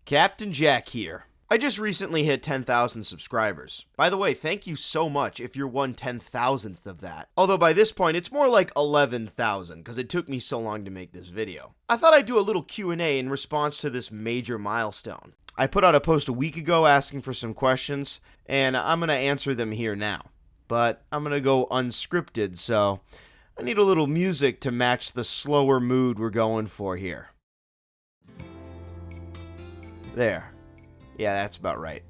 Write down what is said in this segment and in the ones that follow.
Captain Jack here. I just recently hit 10,000 subscribers. By the way, thank you so much if you're 1/10,000th of that. Although by this point, it's more like 11,000 because it took me so long to make this video. I thought I'd do a little Q&A in response to this major milestone. I put out a post a week ago asking for some questions, and I'm going to answer them here now. But I'm going to go unscripted, so I need a little music to match the slower mood we're going for here. There. Yeah, that's about right.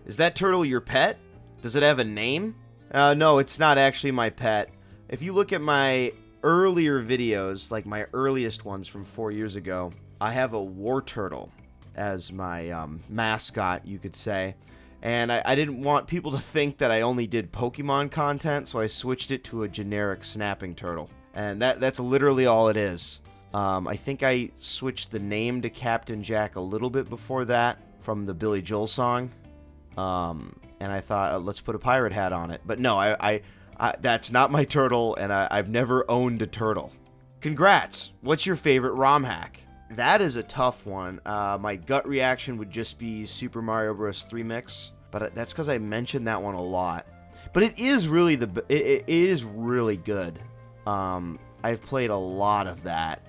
Is that turtle your pet? Does it have a name? No, it's not actually my pet. If you look at my earlier videos, like my earliest ones from 4 years ago, I have a war turtle as my mascot, you could say. And I didn't want people to think that I only did Pokemon content, so I switched it to a generic snapping turtle. And that's literally all it is. I think I switched the name to Captain Jack a little bit before that, from the Billy Joel song, and I thought, let's put a pirate hat on it. But no, I that's not my turtle, and I've never owned a turtle. Congrats! What's your favorite ROM hack? That is a tough one. My gut reaction would just be Super Mario Bros. 3 Mix, but that's because I mentioned that one a lot. But it is really it is really good. I've played a lot of that.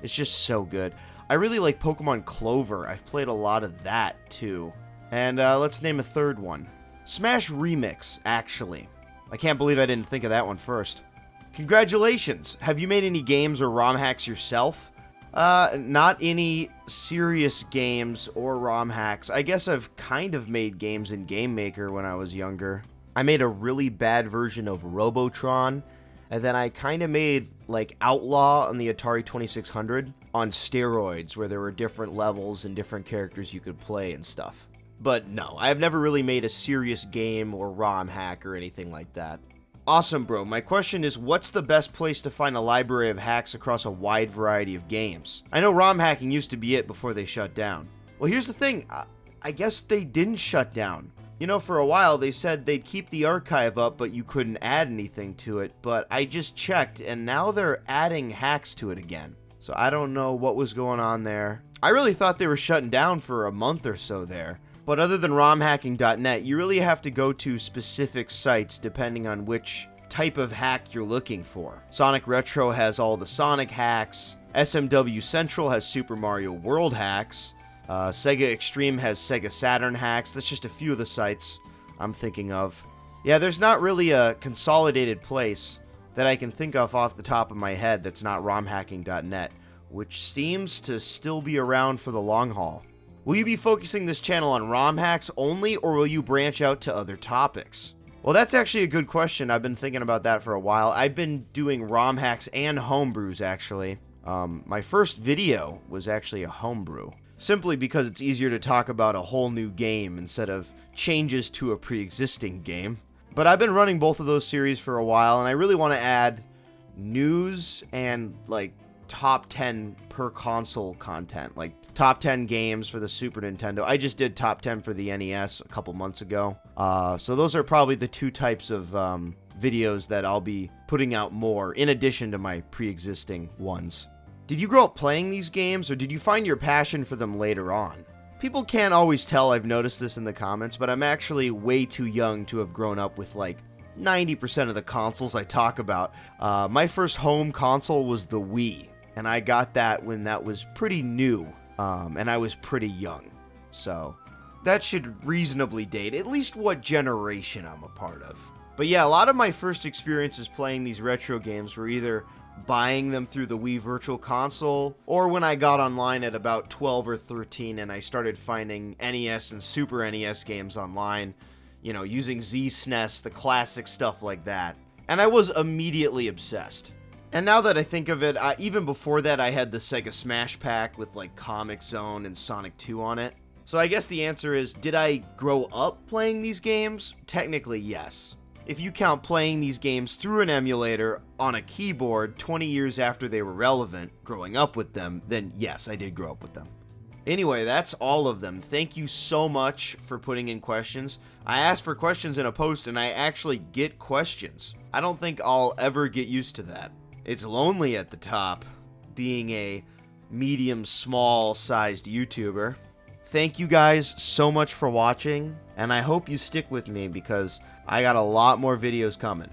It's just so good. I really like Pokemon Clover. I've played a lot of that, too. And let's name a third one. Smash Remix, actually. I can't believe I didn't think of that one first. Congratulations! Have you made any games or ROM hacks yourself? Not any serious games or ROM hacks. I guess I've kind of made games in Game Maker when I was younger. I made a really bad version of Robotron, and then I kind of made, like, Outlaw on the Atari 2600 on steroids, where there were different levels and different characters you could play and stuff. But no, I have never really made a serious game or ROM hack or anything like that. Awesome, bro. My question is, what's the best place to find a library of hacks across a wide variety of games? I know ROM hacking used to be it before they shut down. Well, here's the thing. I guess they didn't shut down. You know, for a while, they said they'd keep the archive up, but you couldn't add anything to it. But I just checked, and now they're adding hacks to it again. So I don't know what was going on there. I really thought they were shutting down for a month or so there. But other than romhacking.net, you really have to go to specific sites depending on which type of hack you're looking for. Sonic Retro has all the Sonic hacks. SMW Central has Super Mario World hacks. Sega Extreme has Sega Saturn hacks. That's just a few of the sites I'm thinking of. Yeah, there's not really a consolidated place that I can think of off the top of my head that's not romhacking.net, which seems to still be around for the long haul. Will you be focusing this channel on ROM hacks only, or will you branch out to other topics? Well, that's actually a good question. I've been thinking about that for a while. I've been doing ROM hacks and homebrews, actually. My first video was actually a homebrew, simply because it's easier to talk about a whole new game instead of changes to a pre-existing game. But I've been running both of those series for a while, and I really want to add news and, like, top 10 per console content, like top 10 games for the Super Nintendo. I just did top 10 for the NES a couple months ago. So those are probably the two types of videos that I'll be putting out more, in addition to my pre-existing ones. Did you grow up playing these games, or did you find your passion for them later on? People can't always tell, I've noticed this in the comments, but I'm actually way too young to have grown up with, like, 90% of the consoles I talk about. My first home console was the Wii, and I got that when that was pretty new, and I was pretty young. So that should reasonably date at least what generation I'm a part of. But yeah, a lot of my first experiences playing these retro games were either buying them through the Wii Virtual Console, or when I got online at about 12 or 13 and I started finding NES and Super NES games online, you know, using Z-SNES, the classic stuff like that. And I was immediately obsessed. And now that I think of it, even before that I had the Sega Smash Pack with like Comic Zone and Sonic 2 on it. So I guess the answer is, did I grow up playing these games? Technically, yes. If you count playing these games through an emulator on a keyboard 20 years after they were relevant, growing up with them, then yes, I did grow up with them. Anyway, that's all of them. Thank you so much for putting in questions. I asked for questions in a post and I actually get questions. I don't think I'll ever get used to that. It's lonely at the top, being a medium small sized YouTuber. Thank you guys so much for watching, and I hope you stick with me because I got a lot more videos coming.